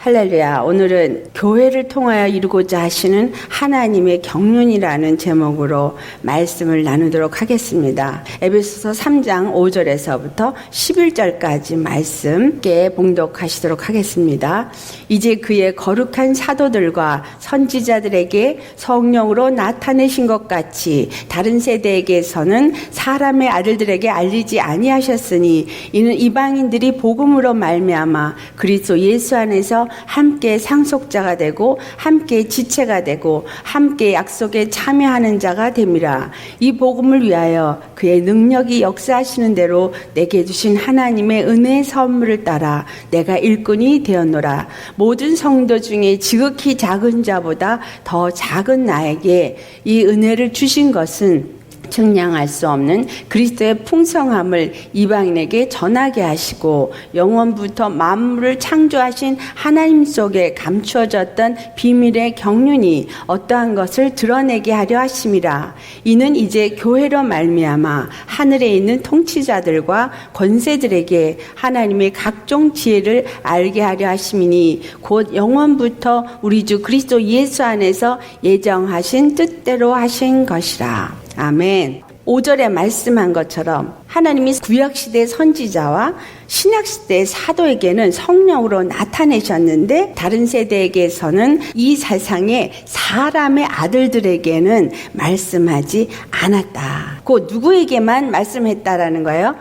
할렐루야. 오늘은 교회를 통하여 이루고자 하시는 하나님의 경륜이라는 제목으로 말씀을 나누도록 하겠습니다. 에베소서 3장 5절에서부터 11절까지 말씀께 봉독하시도록 하겠습니다. 이제 그의 거룩한 사도들과 선지자들에게 성령으로 나타내신 것 같이 다른 세대에게서는 사람의 아들들에게 알리지 아니하셨으니 이는 이방인들이 복음으로 말미암아 그리스도 예수 안에서 함께 상속자가 되고 함께 지체가 되고 함께 약속에 참여하는 자가 됨이라. 이 복음을 위하여 그의 능력이 역사하시는 대로 내게 주신 하나님의 은혜의 선물을 따라 내가 일꾼이 되었노라. 모든 성도 중에 지극히 작은 자보다 더 작은 나에게 이 은혜를 주신 것은 측량할 수 없는 그리스도의 풍성함을 이방인에게 전하게 하시고 영원부터 만물을 창조하신 하나님 속에 감추어졌던 비밀의 경륜이 어떠한 것을 드러내게 하려 하심이라. 이는 이제 교회로 말미암아 하늘에 있는 통치자들과 권세들에게 하나님의 각종 지혜를 알게 하려 하심이니 곧 영원부터 우리 주 그리스도 예수 안에서 예정하신 뜻대로 하신 것이라. 아멘. 5절에 말씀한 것처럼 하나님이 구약시대 선지자와 신약시대 사도에게는 성령으로 나타내셨는데 다른 세대에게서는 이 세상의 사람의 아들들에게는 말씀하지 않았다. 곧 누구에게만 말씀했다라는 거예요?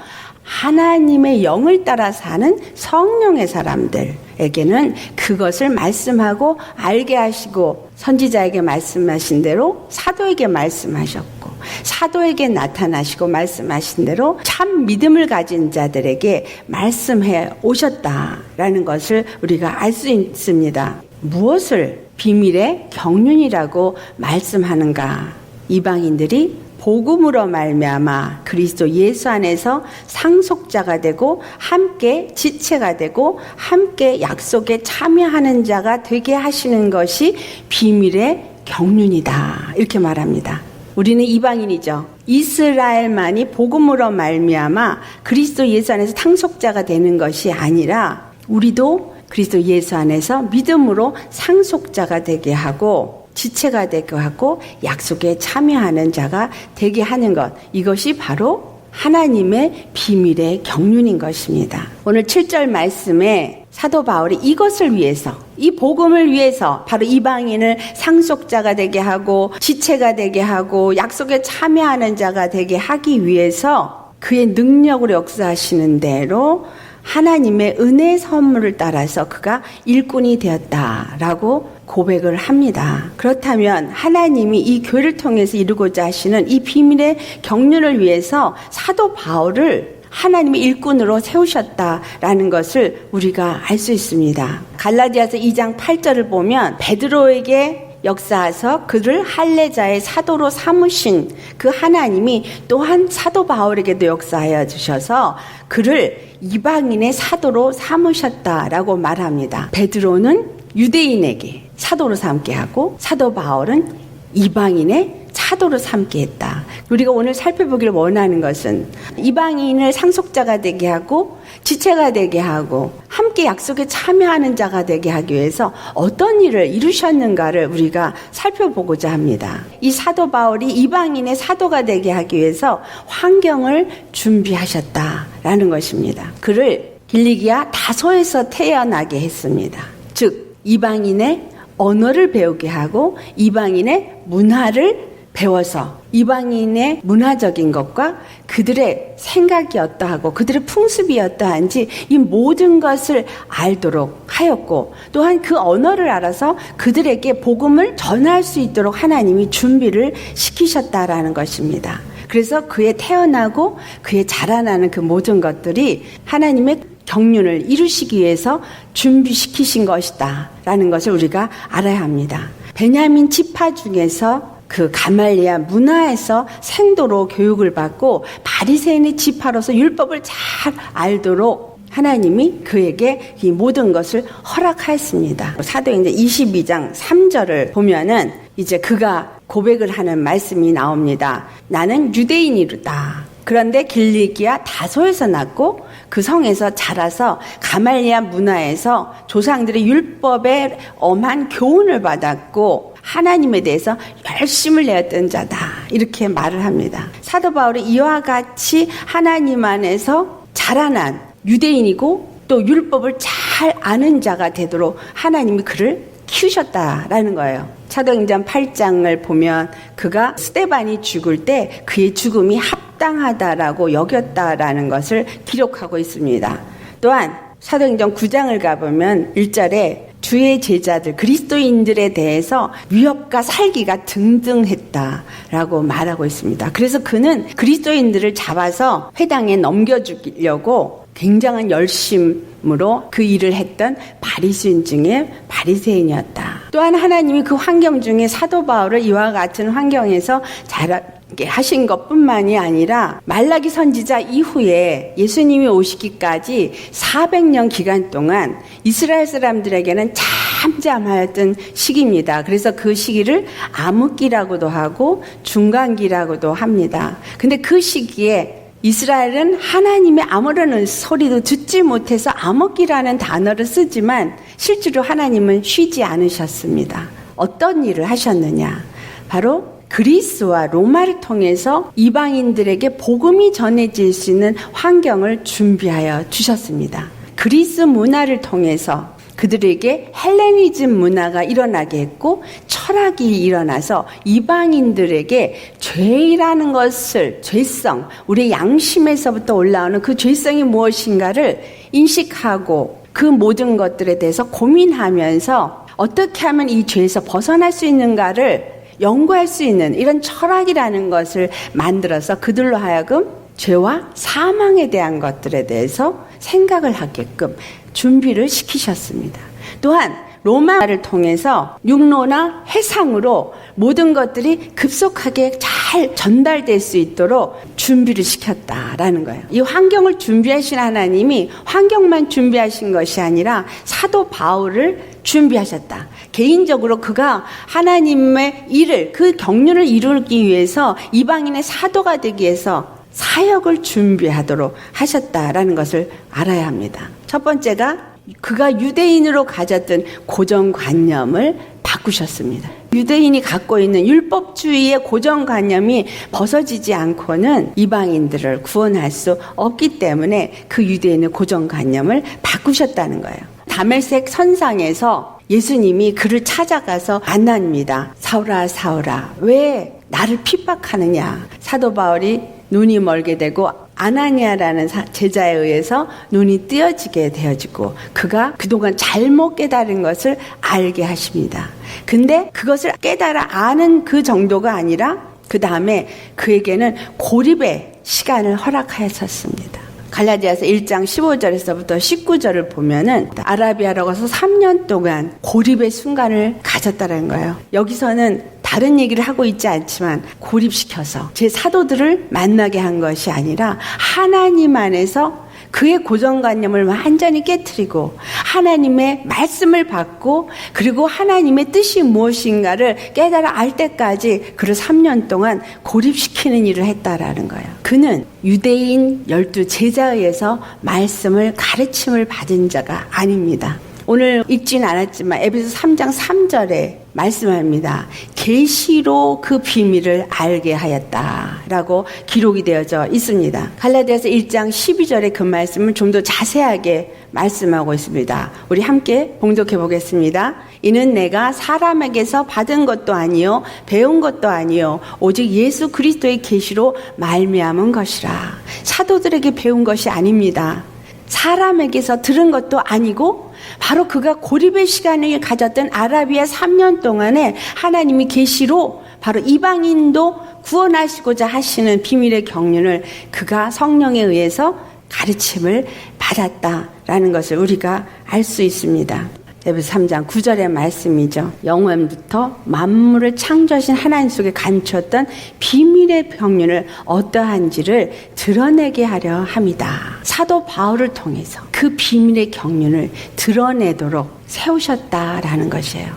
하나님의 영을 따라 사는 성령의 사람들에게는 그것을 말씀하고 알게 하시고 선지자에게 말씀하신 대로 사도에게 말씀하셨고 사도에게 나타나시고 말씀하신 대로 참 믿음을 가진 자들에게 말씀해 오셨다라는 것을 우리가 알 수 있습니다. 무엇을 비밀의 경륜이라고 말씀하는가? 이방인들이 복음으로 말미암아 그리스도 예수 안에서 상속자가 되고 함께 지체가 되고 함께 약속에 참여하는 자가 되게 하시는 것이 비밀의 경륜이다. 이렇게 말합니다. 우리는 이방인이죠. 이스라엘만이 복음으로 말미암아 그리스도 예수 안에서 상속자가 되는 것이 아니라 우리도 그리스도 예수 안에서 믿음으로 상속자가 되게 하고 지체가 되게 하고 약속에 참여하는 자가 되게 하는 것, 이것이 바로 하나님의 비밀의 경륜인 것입니다. 오늘 7절 말씀에 사도 바울이 이것을 위해서, 이 복음을 위해서 바로 이방인을 상속자가 되게 하고 지체가 되게 하고 약속에 참여하는 자가 되게 하기 위해서 그의 능력으로 역사하시는 대로 하나님의 은혜의 선물을 따라서 그가 일꾼이 되었다라고 고백을 합니다. 그렇다면 하나님이 이 교회를 통해서 이루고자 하시는 이 비밀의 경륜을 위해서 사도 바울을 하나님의 일꾼으로 세우셨다라는 것을 우리가 알 수 있습니다. 갈라디아서 2장 8절을 보면 베드로에게 역사하서 그를 할례자의 사도로 삼으신 그 하나님이 또한 사도 바울에게도 역사하여 주셔서 그를 이방인의 사도로 삼으셨다라고 말합니다. 베드로는 유대인에게 사도로 삼게 하고 사도 바울은 이방인의 사도로 삼게 했다. 우리가 오늘 살펴보기를 원하는 것은 이방인을 상속자가 되게 하고 지체가 되게 하고 함께 약속에 참여하는 자가 되게 하기 위해서 어떤 일을 이루셨는가를 우리가 살펴보고자 합니다. 이 사도 바울이 이방인의 사도가 되게 하기 위해서 환경을 준비하셨다라는 것입니다. 그를 길리기아 다소에서 태어나게 했습니다. 즉 이방인의 언어를 배우게 하고 이방인의 문화를 배워서 이방인의 문화적인 것과 그들의 생각이 어떠하고 그들의 풍습이 어떠한지 이 모든 것을 알도록 하였고 또한 그 언어를 알아서 그들에게 복음을 전할 수 있도록 하나님이 준비를 시키셨다라는 것입니다. 그래서 그의 태어나고 그의 자라나는 그 모든 것들이 하나님의 경륜을 이루시기 위해서 준비시키신 것이다 라는 것을 우리가 알아야 합니다. 베냐민 지파 중에서 그 가말리아 문화에서 생도로 교육을 받고 바리새인의 지파로서 율법을 잘 알도록 하나님이 그에게 이 모든 것을 허락하였습니다. 사도행전 22장 3절을 보면은 이제 그가 고백을 하는 말씀이 나옵니다. 나는 유대인이로다. 그런데 길리기아 다소에서 났고 그 성에서 자라서 가말리아 문화에서 조상들의 율법에 엄한 교훈을 받았고 하나님에 대해서 열심을 내었던 자다. 이렇게 말을 합니다. 사도 바울이 이와 같이 하나님 안에서 자라난 유대인이고 또 율법을 잘 아는 자가 되도록 하나님이 그를 키우셨다라는 거예요. 사도행전 8장을 보면 그가 스데반이 죽을 때 그의 죽음이 합당하다라고 여겼다라는 것을 기록하고 있습니다. 또한 사도행전 9장을 가보면 1절에 주의 제자들 그리스도인들에 대해서 위협과 살기가 등등했다라고 말하고 있습니다. 그래서 그는 그리스도인들을 잡아서 회당에 넘겨주려고 굉장한 열심으로 그 일을 했던 바리새인 중에 바리새인이었다. 또한 하나님이 그 환경 중에 사도 바울을 이와 같은 환경에서 자라게 하신 것뿐만이 아니라 말라기 선지자 이후에 예수님이 오시기까지 400년 기간 동안 이스라엘 사람들에게는 잠잠하였던 시기입니다. 그래서 그 시기를 암흑기라고도 하고 중간기라고도 합니다. 근데 그 시기에 이스라엘은 하나님의 아무런 소리도 듣지 못해서 암흑기라는 단어를 쓰지만 실제로 하나님은 쉬지 않으셨습니다. 어떤 일을 하셨느냐? 바로 그리스와 로마를 통해서 이방인들에게 복음이 전해질 수 있는 환경을 준비하여 주셨습니다. 그리스 문화를 통해서 그들에게 헬레니즘 문화가 일어나게 했고 철학이 일어나서 이방인들에게 죄라는 것을, 죄성, 우리의 양심에서부터 올라오는 그 죄성이 무엇인가를 인식하고 그 모든 것들에 대해서 고민하면서 어떻게 하면 이 죄에서 벗어날 수 있는가를 연구할 수 있는 이런 철학이라는 것을 만들어서 그들로 하여금 죄와 사망에 대한 것들에 대해서 생각을 하게끔 준비를 시키셨습니다. 또한 로마를 통해서 육로나 해상으로 모든 것들이 급속하게 잘 전달될 수 있도록 준비를 시켰다라는 거예요. 이 환경을 준비하신 하나님이 환경만 준비하신 것이 아니라 사도 바울을 준비하셨다. 개인적으로 그가 하나님의 일을, 그 경륜을 이루기 위해서 이방인의 사도가 되기 위해서 사역을 준비하도록 하셨다라는 것을 알아야 합니다. 첫 번째가 그가 유대인으로 가졌던 고정관념을 바꾸셨습니다. 유대인이 갖고 있는 율법주의의 고정관념이 벗어지지 않고는 이방인들을 구원할 수 없기 때문에 그 유대인의 고정관념을 바꾸셨다는 거예요. 다메섹 선상에서 예수님이 그를 찾아가서 만납니다. 사울아 사울아 왜 나를 핍박하느냐. 사도 바울이 눈이 멀게 되고 아나니아라는 제자에 의해서 눈이 뜨여지게 되어지고 그가 그동안 잘못 깨달은 것을 알게 하십니다. 근데 그것을 깨달아 아는 그 정도가 아니라 그 다음에 그에게는 고립의 시간을 허락하였었습니다. 갈라디아서 1장 15절에서부터 19절을 보면은 아라비아로 가서 3년 동안 고립의 순간을 가졌다는 거예요. 여기서는 다른 얘기를 하고 있지 않지만 고립시켜서 제 사도들을 만나게 한 것이 아니라 하나님 안에서 그의 고정관념을 완전히 깨트리고 하나님의 말씀을 받고 그리고 하나님의 뜻이 무엇인가를 깨달아 알 때까지 그를 3년 동안 고립시키는 일을 했다라는 거예요. 그는 유대인 12 제자에 의해서 말씀을 가르침을 받은 자가 아닙니다. 오늘 읽지는 않았지만 에베소 3장 3절에 말씀합니다. 계시로 그 비밀을 알게 하였다라고 기록이 되어져 있습니다. 갈라디아서 1장 12절에 그 말씀을 좀 더 자세하게 말씀하고 있습니다. 우리 함께 봉독해 보겠습니다. 이는 내가 사람에게서 받은 것도 아니요 배운 것도 아니요 오직 예수 그리스도의 계시로 말미암은 것이라. 사도들에게 배운 것이 아닙니다. 사람에게서 들은 것도 아니고 바로 그가 고립의 시간을 가졌던 아라비아 3년 동안에 하나님이 계시로 바로 이방인도 구원하시고자 하시는 비밀의 경륜을 그가 성령에 의해서 가르침을 받았다라는 것을 우리가 알 수 있습니다. 에베소 3장 9절의 말씀이죠. 영원부터 만물을 창조하신 하나님 속에 감추었던 비밀의 경륜을 어떠한지를 드러내게 하려 합니다. 사도 바울을 통해서 그 비밀의 경륜을 드러내도록 세우셨다라는 것이에요.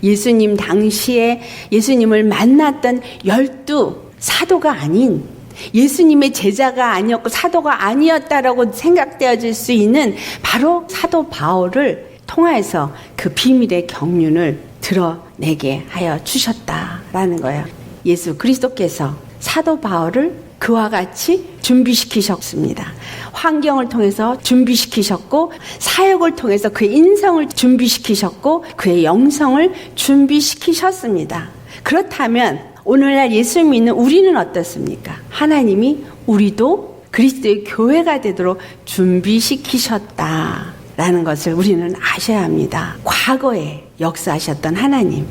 예수님 당시에 예수님을 만났던 12 사도가 아닌 예수님의 제자가 아니었고 사도가 아니었다라고 생각되어질 수 있는 바로 사도 바울을 통해서 그 비밀의 경륜을 드러내게 하여 주셨다라는 거예요. 예수 그리스도께서 사도 바울을 그와 같이 준비시키셨습니다. 환경을 통해서 준비시키셨고 사역을 통해서 그의 인성을 준비시키셨고 그의 영성을 준비시키셨습니다. 그렇다면 오늘날 예수 믿는 우리는 어떻습니까? 하나님이 우리도 그리스도의 교회가 되도록 준비시키셨다라는 것을 우리는 아셔야 합니다. 과거에 역사하셨던 하나님,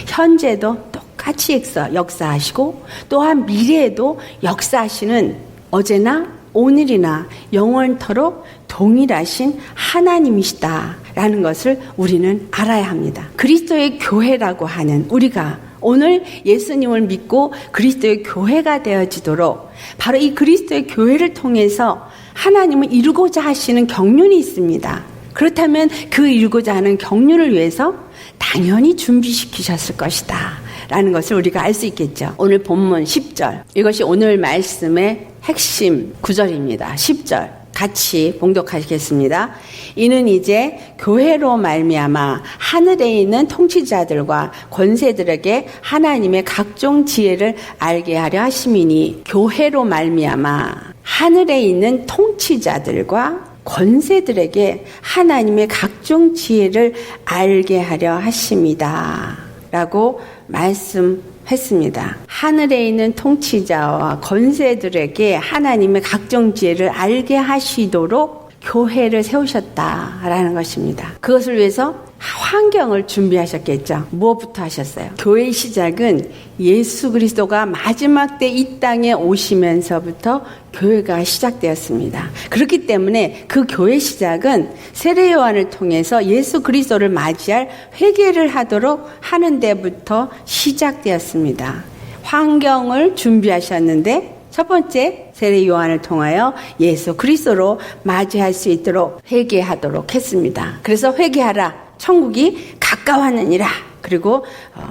현재도 똑같이 역사하시고 또한 미래에도 역사하시는 어제나 오늘이나 영원토록 동일하신 하나님이시다라는 것을 우리는 알아야 합니다. 그리스도의 교회라고 하는 우리가 오늘 예수님을 믿고 그리스도의 교회가 되어지도록 바로 이 그리스도의 교회를 통해서 하나님을 이루고자 하시는 경륜이 있습니다. 그렇다면 그 이루고자 하는 경륜을 위해서 당연히 준비시키셨을 것이다 라는 것을 우리가 알 수 있겠죠. 오늘 본문 10절, 이것이 오늘 말씀의 핵심 구절입니다. 10절 같이 봉독하시겠습니다. 이는 이제 교회로 말미암아 하늘에 있는 통치자들과 권세들에게 하나님의 각종 지혜를 알게 하려 하심이니, 교회로 말미암아 하늘에 있는 통치자들과 권세들에게 하나님의 각종 지혜를 알게 하려 하심이다 라고 말씀했습니다. 하늘에 있는 통치자와 권세들에게 하나님의 각종 지혜를 알게 하시도록 교회를 세우셨다라는 것입니다. 그것을 위해서 환경을 준비하셨겠죠. 무엇부터 하셨어요? 교회의 시작은 예수 그리스도가 마지막 때 이 땅에 오시면서부터 교회가 시작되었습니다. 그렇기 때문에 그 교회 시작은 세례 요한을 통해서 예수 그리스도를 맞이할 회개를 하도록 하는 데부터 시작되었습니다. 환경을 준비하셨는데 첫 번째 세례 요한을 통하여 예수 그리스도로 맞이할 수 있도록 회개하도록 했습니다. 그래서 회개하라, 천국이 가까웠느니라. 그리고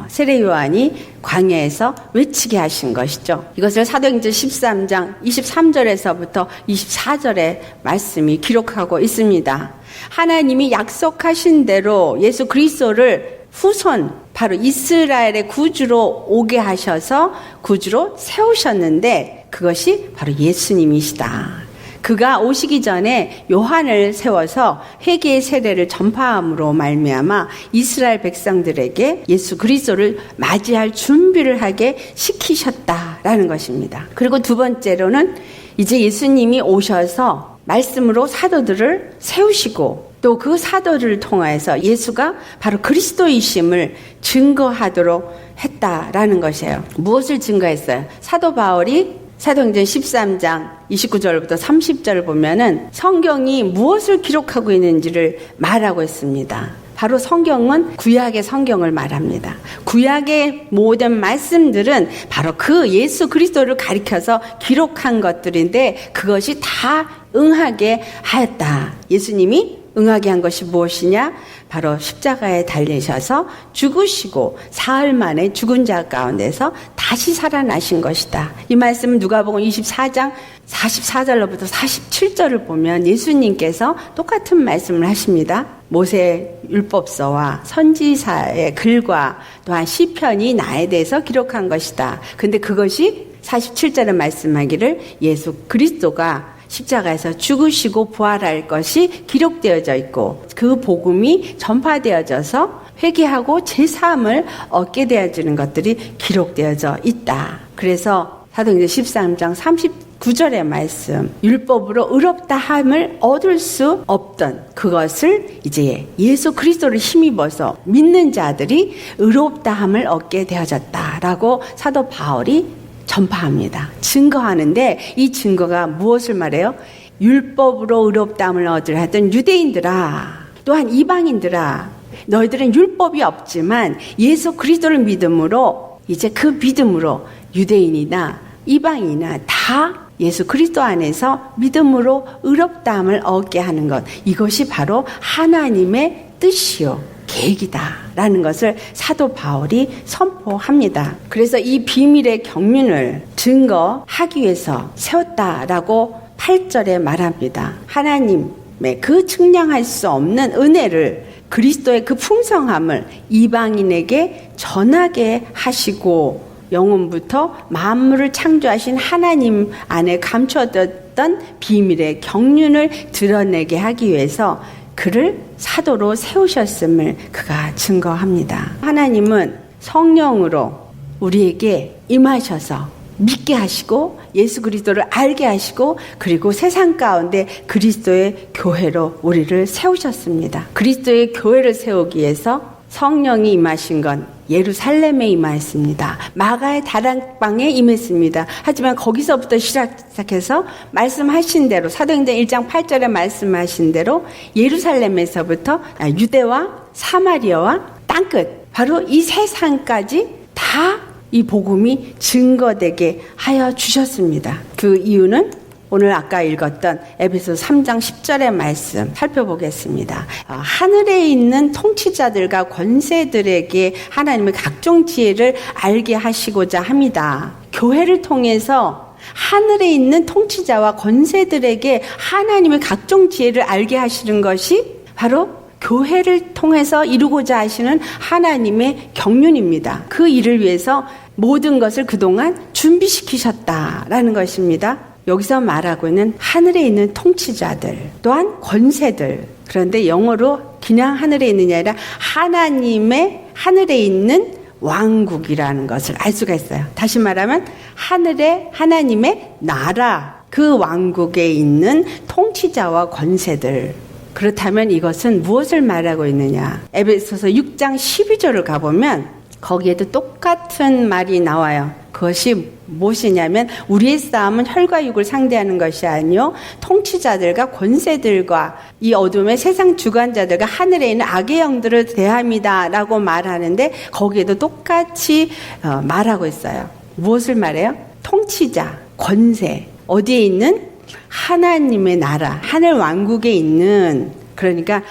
세례 요한이 광야에서 외치게 하신 것이죠. 이것을 사도행전 13장 23절에서부터 24절의 말씀이 기록하고 있습니다. 하나님이 약속하신 대로 예수 그리스도를 후손, 바로 이스라엘의 구주로 오게 하셔서 구주로 세우셨는데 그것이 바로 예수님이시다. 그가 오시기 전에 요한을 세워서 회개의 세례를 전파함으로 말미암아 이스라엘 백성들에게 예수 그리스도를 맞이할 준비를 하게 시키셨다라는 것입니다. 그리고 두 번째로는 이제 예수님이 오셔서 말씀으로 사도들을 세우시고 또 그 사도를 통해서 예수가 바로 그리스도이심을 증거하도록 했다라는 것이에요. 무엇을 증거했어요? 사도 바울이 사도행전 13장 29절부터 30절을 보면은 성경이 무엇을 기록하고 있는지를 말하고 있습니다. 바로 성경은 구약의 성경을 말합니다. 구약의 모든 말씀들은 바로 그 예수 그리스도를 가리켜서 기록한 것들인데 그것이 다 응하게 하였다. 예수님이 응하게 한 것이 무엇이냐? 바로 십자가에 달리셔서 죽으시고 사흘 만에 죽은 자 가운데서 다시 살아나신 것이다. 이 말씀은 누가복음 24장 44절로부터 47절을 보면 예수님께서 똑같은 말씀을 하십니다. 모세 율법서와 선지사의 글과 또한 시편이 나에 대해서 기록한 것이다. 근데 그것이 47절에 말씀하기를 예수 그리스도가 십자가에서 죽으시고 부활할 것이 기록되어져 있고 그 복음이 전파되어져서 회개하고 제사함을 얻게 되어지는 것들이 기록되어져 있다. 그래서 사도행전 13장 39절의 말씀, 율법으로 의롭다 함을 얻을 수 없던 그것을 이제 예수 그리스도를 힘입어서 믿는 자들이 의롭다 함을 얻게 되어졌다라고 사도 바울이 전파합니다. 증거하는데 이 증거가 무엇을 말해요? 율법으로 의롭다함을 얻으려 하던 유대인들아, 또한 이방인들아, 너희들은 율법이 없지만 예수 그리스도를 믿음으로 이제 그 믿음으로 유대인이나 이방인이나 다 예수 그리스도 안에서 믿음으로 의롭다함을 얻게 하는 것, 이것이 바로 하나님의 뜻이요 계획이다라는 것을 사도 바울이 선포합니다. 그래서 이 비밀의 경륜을 증거하기 위해서 세웠다라고 8절에 말합니다. 하나님의 그 측량할 수 없는 은혜를, 그리스도의 그 풍성함을 이방인에게 전하게 하시고 영원부터 만물을 창조하신 하나님 안에 감춰뒀던 비밀의 경륜을 드러내게 하기 위해서 그를 사도로 세우셨음을 그가 증거합니다. 하나님은 성령으로 우리에게 임하셔서 믿게 하시고 예수 그리스도를 알게 하시고 그리고 세상 가운데 그리스도의 교회로 우리를 세우셨습니다. 그리스도의 교회를 세우기 위해서 성령이 임하신 건 예루살렘에 임하였습니다. 마가의 다락방에 임했습니다. 하지만 거기서부터 시작해서 말씀하신 대로 사도행전 1장 8절에 말씀하신 대로 예루살렘에서부터 유대와 사마리아와 땅끝, 바로 이 세상까지 다 이 복음이 증거되게 하여 주셨습니다. 그 이유는 오늘 아까 읽었던 에베소서 3장 10절의 말씀 살펴보겠습니다. 하늘에 있는 통치자들과 권세들에게 하나님의 각종 지혜를 알게 하시고자 합니다. 교회를 통해서 하늘에 있는 통치자와 권세들에게 하나님의 각종 지혜를 알게 하시는 것이 바로 교회를 통해서 이루고자 하시는 하나님의 경륜입니다. 그 일을 위해서 모든 것을 그동안 준비시키셨다라는 것입니다. 여기서 말하고 있는 하늘에 있는 통치자들 또한 권세들, 그런데 영어로 그냥 하늘에 있느냐 아니라 하나님의 하늘에 있는 왕국이라는 것을 알 수가 있어요. 다시 말하면 하늘에 하나님의 나라, 그 왕국에 있는 통치자와 권세들. 그렇다면 이것은 무엇을 말하고 있느냐? 에베소서 6장 12절을 가보면 거기에도 똑같은 말이 나와요. 그것이 무엇이냐면 우리의 싸움은 혈과 육을 상대하는 것이 아니요 통치자들과 권세들과 이 어둠의 세상 주관자들과 하늘에 있는 악의 영들을 대함이다 라고 말하는데 거기에도 똑같이 말하고 있어요. 무엇을 말해요? 통치자, 권세, 어디에 있는? 하나님의 나라, 하늘 왕국에 있는, 그러니까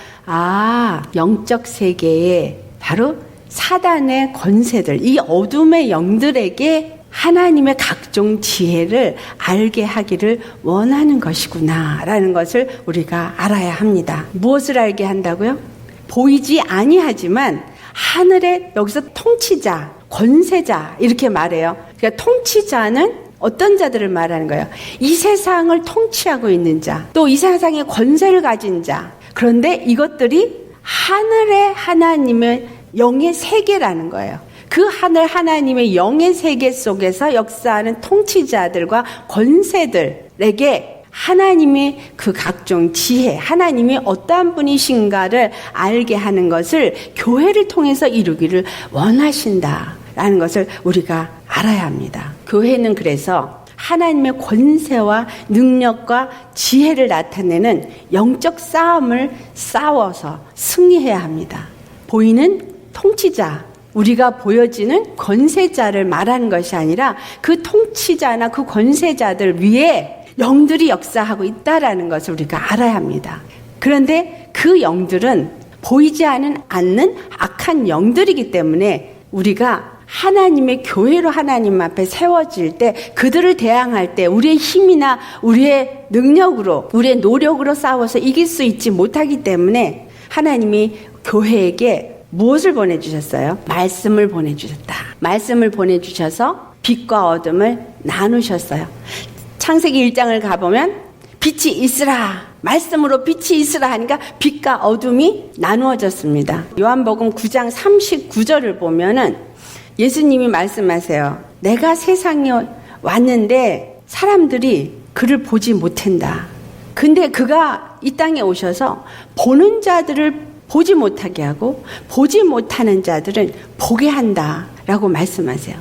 영적 세계에 바로 사단의 권세들, 이 어둠의 영들에게 하나님의 각종 지혜를 알게 하기를 원하는 것이구나 라는 것을 우리가 알아야 합니다. 무엇을 알게 한다고요? 보이지 아니하지만 하늘의, 여기서 통치자, 권세자 이렇게 말해요. 그러니까 통치자는 어떤 자들을 말하는 거예요? 이 세상을 통치하고 있는 자, 또 이 세상의 권세를 가진 자. 그런데 이것들이 하늘의 하나님의 영의 세계라는 거예요. 그 하늘 하나님의 영의 세계 속에서 역사하는 통치자들과 권세들에게 하나님의 그 각종 지혜, 하나님이 어떠한 분이신가를 알게 하는 것을 교회를 통해서 이루기를 원하신다라는 것을 우리가 알아야 합니다. 교회는 그래서 하나님의 권세와 능력과 지혜를 나타내는 영적 싸움을 싸워서 승리해야 합니다. 보이는 통치자, 우리가 보여지는 권세자를 말하는 것이 아니라 그 통치자나 그 권세자들 위에 영들이 역사하고 있다라는 것을 우리가 알아야 합니다. 그런데 그 영들은 보이지 않는 악한 영들이기 때문에 우리가 하나님의 교회로 하나님 앞에 세워질 때 그들을 대항할 때 우리의 힘이나 우리의 능력으로 우리의 노력으로 싸워서 이길 수 있지 못하기 때문에 하나님이 교회에게 무엇을 보내주셨어요? 말씀을 보내주셨다. 말씀을 보내주셔서 빛과 어둠을 나누셨어요. 창세기 1장을 가보면 빛이 있으라, 말씀으로 빛이 있으라 하니까 빛과 어둠이 나누어졌습니다. 요한복음 9장 39절을 보면은 예수님이 말씀하세요. 내가 세상에 왔는데 사람들이 그를 보지 못한다. 근데 그가 이 땅에 오셔서 보는 자들을 보지 못하게 하고 보지 못하는 자들은 보게 한다라고 말씀하세요.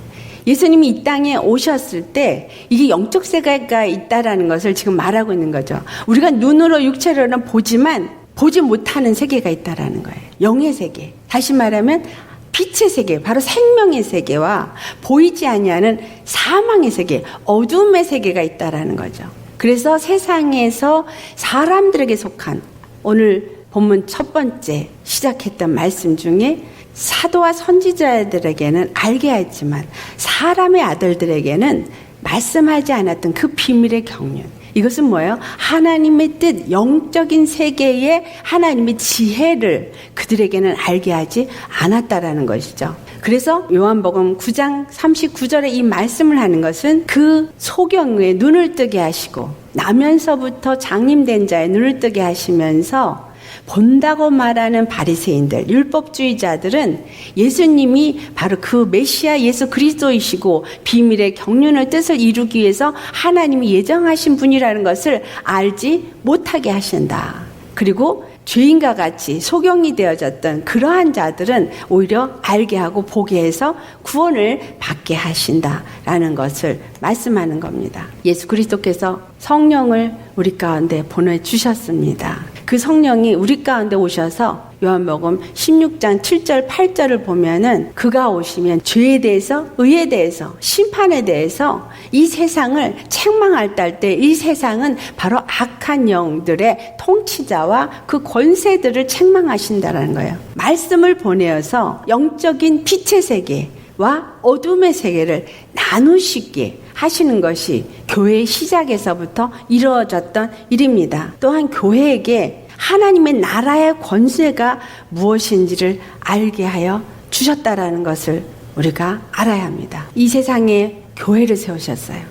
예수님이 이 땅에 오셨을 때 이게 영적 세계가 있다라는 것을 지금 말하고 있는 거죠. 우리가 눈으로 육체로는 보지만 보지 못하는 세계가 있다라는 거예요. 영의 세계. 다시 말하면 빛의 세계, 바로 생명의 세계와 보이지 아니하는 사망의 세계, 어둠의 세계가 있다라는 거죠. 그래서 세상에서 사람들에게 속한, 오늘 본문 첫 번째 시작했던 말씀 중에 사도와 선지자들에게는 알게 했지만 사람의 아들들에게는 말씀하지 않았던 그 비밀의 경륜. 이것은 뭐예요? 하나님의 뜻, 영적인 세계의 하나님의 지혜를 그들에게는 알게 하지 않았다라는 것이죠. 그래서 요한복음 9장 39절에 이 말씀을 하는 것은 그 소경의 눈을 뜨게 하시고 나면서부터 장림된 자의 눈을 뜨게 하시면서 본다고 말하는 바리새인들, 율법주의자들은 예수님이 바로 그 메시아 예수 그리스도이시고 비밀의 경륜의 뜻을 이루기 위해서 하나님이 예정하신 분이라는 것을 알지 못하게 하신다. 그리고 죄인과 같이 소경이 되어졌던 그러한 자들은 오히려 알게 하고 보게 해서 구원을 받게 하신다라는 것을 말씀하는 겁니다. 예수 그리스도께서 성령을 우리 가운데 보내주셨습니다. 그 성령이 우리 가운데 오셔서 요한복음 16장 7절 8절을 보면은 그가 오시면 죄에 대해서, 의에 대해서, 심판에 대해서 이 세상을 책망할 때 이 세상은 바로 악한 영들의 통치자와 그 권세들을 책망하신다라는 거예요. 말씀을 보내어서 영적인 빛의 세계와 어둠의 세계를 나누시게 하시는 것이 교회의 시작에서부터 이루어졌던 일입니다. 또한 교회에게 하나님의 나라의 권세가 무엇인지를 알게 하여 주셨다라는 것을 우리가 알아야 합니다. 이 세상에 교회를 세우셨어요.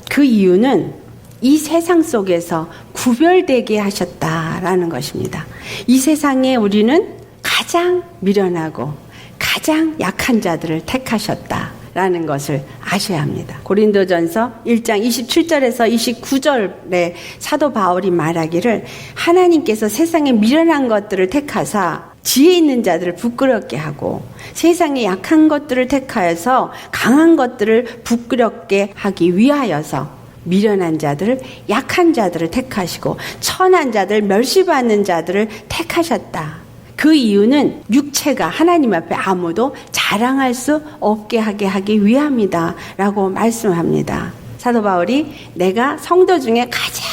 그 이유는 이 세상 속에서 구별되게 하셨다라는 것입니다. 이 세상에 우리는 가장 미련하고 가장 약한 자들을 택하셨다라는 것을 아셔야 합니다. 고린도전서 1장 27절에서 29절에 사도 바울이 말하기를 하나님께서 세상에 미련한 것들을 택하사 지혜 있는 자들을 부끄럽게 하고 세상에 약한 것들을 택하여서 강한 것들을 부끄럽게 하기 위하여서 미련한 자들을, 약한 자들을 택하시고 천한 자들, 멸시받는 자들을 택하셨다. 그 이유는 육체가 하나님 앞에 아무도 자랑할 수 없게 하기 위함이다 라고 말씀합니다. 사도 바울이 내가 성도 중에 가장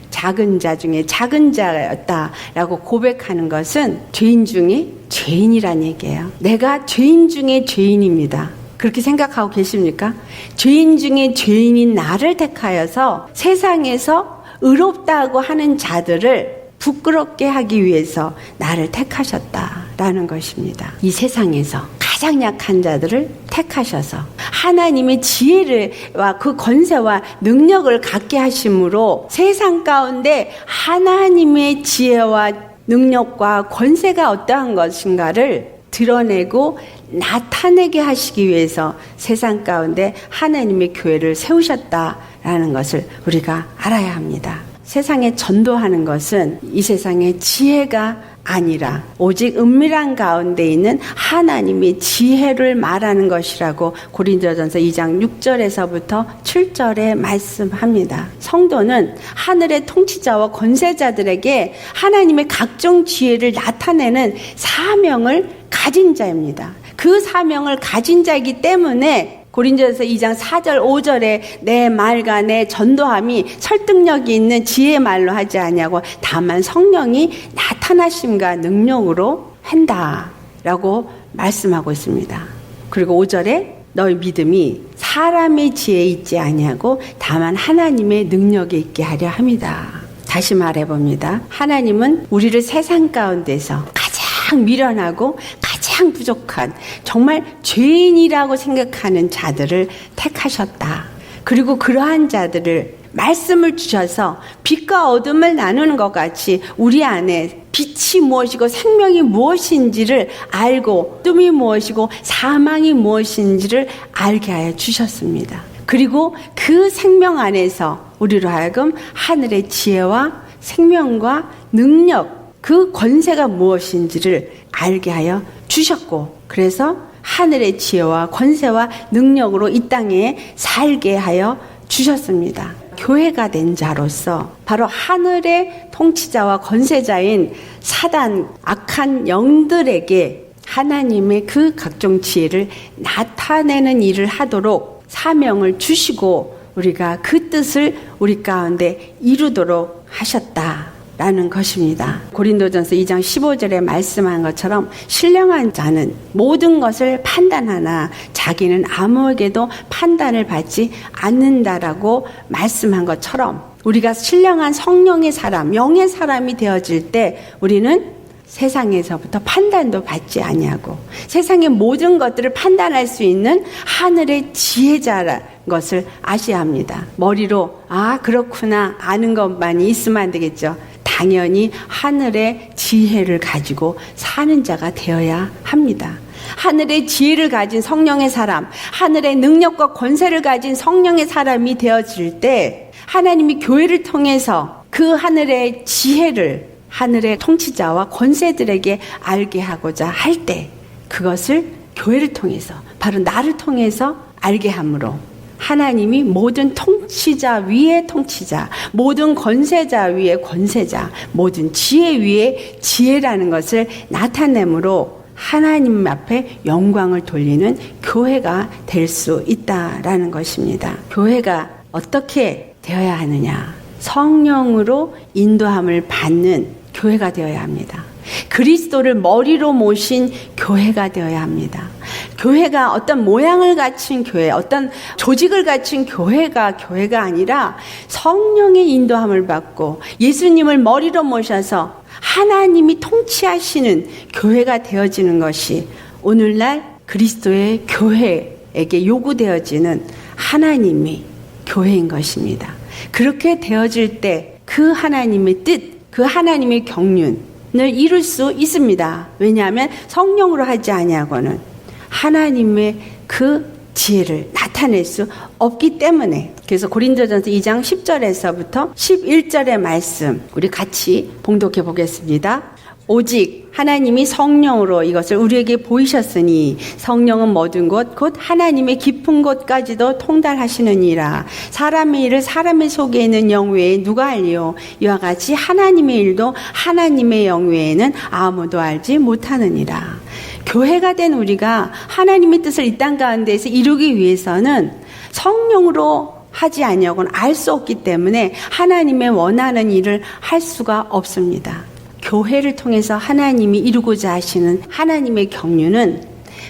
작은 자 중에 작은 자였다 라고 고백하는 것은 죄인 중에 죄인이란 얘기예요. 내가 죄인 중에 죄인입니다. 그렇게 생각하고 계십니까? 죄인 중에 죄인인 나를 택하여서 세상에서 의롭다고 하는 자들을 부끄럽게 하기 위해서 나를 택하셨다라는 것입니다. 이 세상에서 가장 약한 자들을 택하셔서 하나님의 지혜와 그 권세와 능력을 갖게 하심으로 세상 가운데 하나님의 지혜와 능력과 권세가 어떠한 것인가를 드러내고 나타내게 하시기 위해서 세상 가운데 하나님의 교회를 세우셨다라는 것을 우리가 알아야 합니다. 세상에 전도하는 것은 이 세상의 지혜가 아니라 오직 은밀한 가운데 있는 하나님의 지혜를 말하는 것이라고 고린도전서 2장 6절에서부터 7절에 말씀합니다. 성도는 하늘의 통치자와 권세자들에게 하나님의 각종 지혜를 나타내는 사명을 가진 자입니다. 그 사명을 가진 자이기 때문에 고린도전서 2장 4절 5절에 내 말과 내 전도함이 설득력이 있는 지혜의 말로 하지 아니하고 다만 성령이 나타나심과 능력으로 한다라고 말씀하고 있습니다. 그리고 5절에 너희 믿음이 사람의 지혜에 있지 아니하고 다만 하나님의 능력에 있게 하려 합니다. 다시 말해봅니다. 하나님은 우리를 세상 가운데서 가장 미련하고 가장 부족한 정말 죄인이라고 생각하는 자들을 택하셨다. 그리고 그러한 자들을 말씀을 주셔서 빛과 어둠을 나누는 것 같이 우리 안에 빛이 무엇이고 생명이 무엇인지를 알고 어둠이 무엇이고 사망이 무엇인지를 알게 하여 주셨습니다. 그리고 그 생명 안에서 우리로 하여금 하늘의 지혜와 생명과 능력 그 권세가 무엇인지를 알게 하여 주셨고 그래서 하늘의 지혜와 권세와 능력으로 이 땅에 살게 하여 주셨습니다. 교회가 된 자로서 바로 하늘의 통치자와 권세자인 사단 악한 영들에게 하나님의 그 각종 지혜를 나타내는 일을 하도록 사명을 주시고 우리가 그 뜻을 우리 가운데 이루도록 하셨다. 라는 것입니다. 고린도전서 2장 15절에 말씀한 것처럼 신령한 자는 모든 것을 판단하나 자기는 아무에게도 판단을 받지 않는다라고 말씀한 것처럼 우리가 신령한 성령의 사람, 영의 사람이 되어질 때 우리는 세상에서부터 판단도 받지 아니하고 세상의 모든 것들을 판단할 수 있는 하늘의 지혜자라는 것을 아셔야 합니다. 머리로 그렇구나 아는 것만이 있으면 안 되겠죠. 당연히 하늘의 지혜를 가지고 사는 자가 되어야 합니다. 하늘의 지혜를 가진 성령의 사람, 하늘의 능력과 권세를 가진 성령의 사람이 되어질 때 하나님이 교회를 통해서 그 하늘의 지혜를 하늘의 통치자와 권세들에게 알게 하고자 할 때 그것을 교회를 통해서 바로 나를 통해서 알게 함으로 하나님이 모든 통치자 위에 통치자, 모든 권세자 위에 권세자, 모든 지혜 위에 지혜라는 것을 나타내므로 하나님 앞에 영광을 돌리는 교회가 될 수 있다라는 것입니다. 교회가 어떻게 되어야 하느냐? 성령으로 인도함을 받는 교회가 되어야 합니다. 그리스도를 머리로 모신 교회가 되어야 합니다. 교회가 어떤 모양을 갖춘 교회, 어떤 조직을 갖춘 교회가 아니라 성령의 인도함을 받고 예수님을 머리로 모셔서 하나님이 통치하시는 교회가 되어지는 것이 오늘날 그리스도의 교회에게 요구되어지는 하나님이 교회인 것입니다. 그렇게 되어질 때 그 하나님의 뜻, 그 하나님의 경륜을 이룰 수 있습니다. 왜냐하면 성령으로 하지 아니하고는 하나님의 그 지혜를 나타낼 수 없기 때문에. 그래서 고린도전서 2장 10절에서부터 11절의 말씀 우리 같이 봉독해 보겠습니다. 오직 하나님이 성령으로 이것을 우리에게 보이셨으니 성령은 모든 것 곧 하나님의 깊은 곳까지도 통달하시느니라. 사람의 일을 사람의 속에 있는 영 외에 누가 알리요? 이와 같이 하나님의 일도 하나님의 영 외에는 아무도 알지 못하느니라. 교회가 된 우리가 하나님의 뜻을 이 땅 가운데에서 이루기 위해서는 성령으로 하지 아니하고는 알 수 없기 때문에 하나님의 원하는 일을 할 수가 없습니다. 교회를 통해서 하나님이 이루고자 하시는 하나님의 경륜은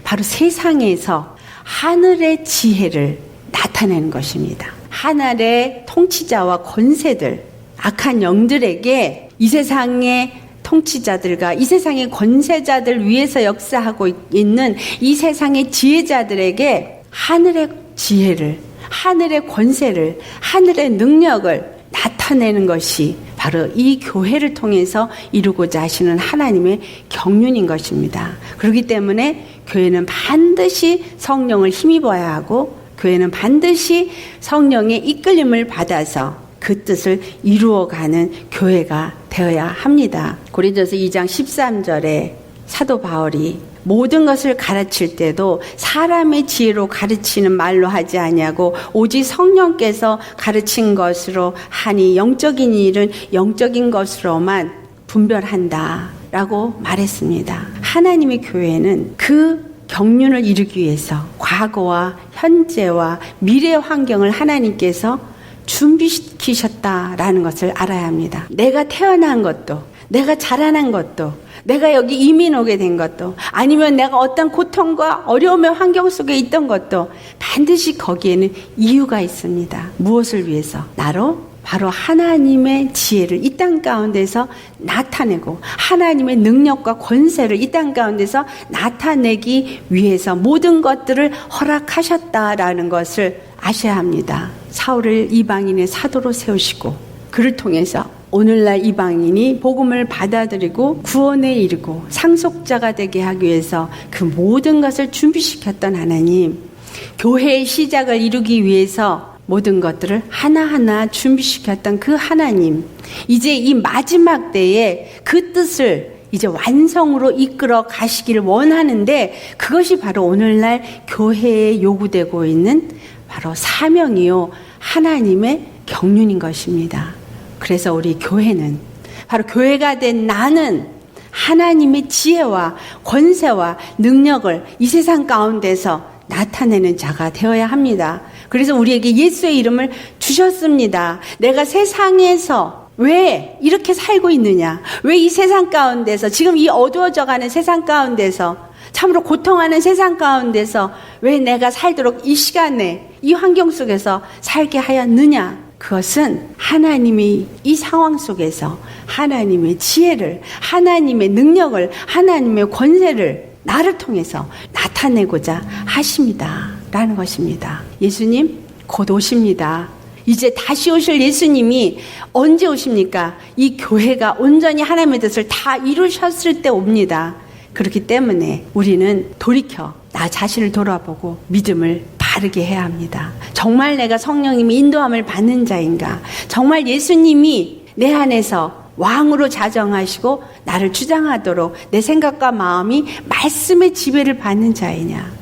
바로 세상에서 하늘의 지혜를 나타내는 것입니다. 하늘의 통치자와 권세들, 악한 영들에게 이 세상의 통치자들과 이 세상의 권세자들 위에서 역사하고 있는 이 세상의 지혜자들에게 하늘의 지혜를, 하늘의 권세를, 하늘의 능력을 나타내는 것이 바로 이 교회를 통해서 이루고자 하시는 하나님의 경륜인 것입니다. 그렇기 때문에 교회는 반드시 성령을 힘입어야 하고 교회는 반드시 성령의 이끌림을 받아서 그 뜻을 이루어가는 교회가 되어야 합니다. 고린도서 2장 13절에 사도 바울이 모든 것을 가르칠 때도 사람의 지혜로 가르치는 말로 하지 아니하고 오직 성령께서 가르친 것으로 하니 영적인 일은 영적인 것으로만 분별한다라고 말했습니다. 하나님의 교회는 그 경륜을 이루기 위해서 과거와 현재와 미래 환경을 하나님께서 준비시키셨다라는 것을 알아야 합니다. 내가 태어난 것도, 내가 자라난 것도, 내가 여기 이민 오게 된 것도, 아니면 내가 어떤 고통과 어려움의 환경 속에 있던 것도 반드시 거기에는 이유가 있습니다. 무엇을 위해서? 나로 바로 하나님의 지혜를 이 땅 가운데서 나타내고 하나님의 능력과 권세를 이 땅 가운데서 나타내기 위해서 모든 것들을 허락하셨다라는 것을 아셔야 합니다. 사울을 이방인의 사도로 세우시고 그를 통해서 오늘날 이방인이 복음을 받아들이고 구원에 이르고 상속자가 되게 하기 위해서 그 모든 것을 준비시켰던 하나님, 교회의 시작을 이루기 위해서 모든 것들을 하나하나 준비시켰던 그 하나님, 이제 이 마지막 때에 그 뜻을 이제 완성으로 이끌어 가시기를 원하는데 그것이 바로 오늘날 교회에 요구되고 있는 바로 사명이요 하나님의 경륜인 것입니다. 그래서 우리 교회는 바로 교회가 된 나는 하나님의 지혜와 권세와 능력을 이 세상 가운데서 나타내는 자가 되어야 합니다. 그래서 우리에게 예수의 이름을 주셨습니다. 내가 세상에서 왜 이렇게 살고 있느냐? 왜 이 세상 가운데서, 지금 이 어두워져가는 세상 가운데서, 참으로 고통하는 세상 가운데서 왜 내가 살도록 이 시간에 이 환경 속에서 살게 하였느냐? 그것은 하나님이 이 상황 속에서 하나님의 지혜를, 하나님의 능력을, 하나님의 권세를 나를 통해서 나타내고자 하십니다 라는 것입니다. 예수님 곧 오십니다. 이제 다시 오실 예수님이 언제 오십니까? 이 교회가 온전히 하나님의 뜻을 다 이루셨을 때 옵니다. 그렇기 때문에 우리는 돌이켜 나 자신을 돌아보고 믿음을 바르게 해야 합니다. 정말 내가 성령님의 인도함을 받는 자인가? 정말 예수님이 내 안에서 왕으로 자정하시고 나를 주장하도록 내 생각과 마음이 말씀의 지배를 받는 자이냐?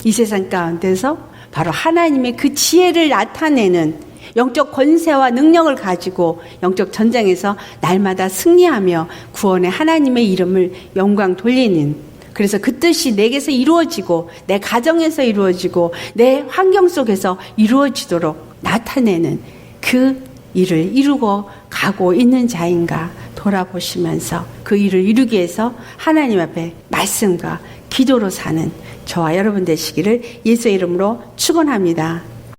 이 세상 가운데서 바로 하나님의 그 지혜를 나타내는 영적 권세와 능력을 가지고 영적 전쟁에서 날마다 승리하며 구원의 하나님의 이름을 영광 돌리는, 그래서 그 뜻이 내게서 이루어지고 내 가정에서 이루어지고 내 환경 속에서 이루어지도록 나타내는 그 일을 이루고 가고 있는 자인가 돌아보시면서 그 일을 이루기 위해서 하나님 앞에 말씀과 기도로 사는 저와 여러분 되시기를 예수의 이름으로 축원합니다.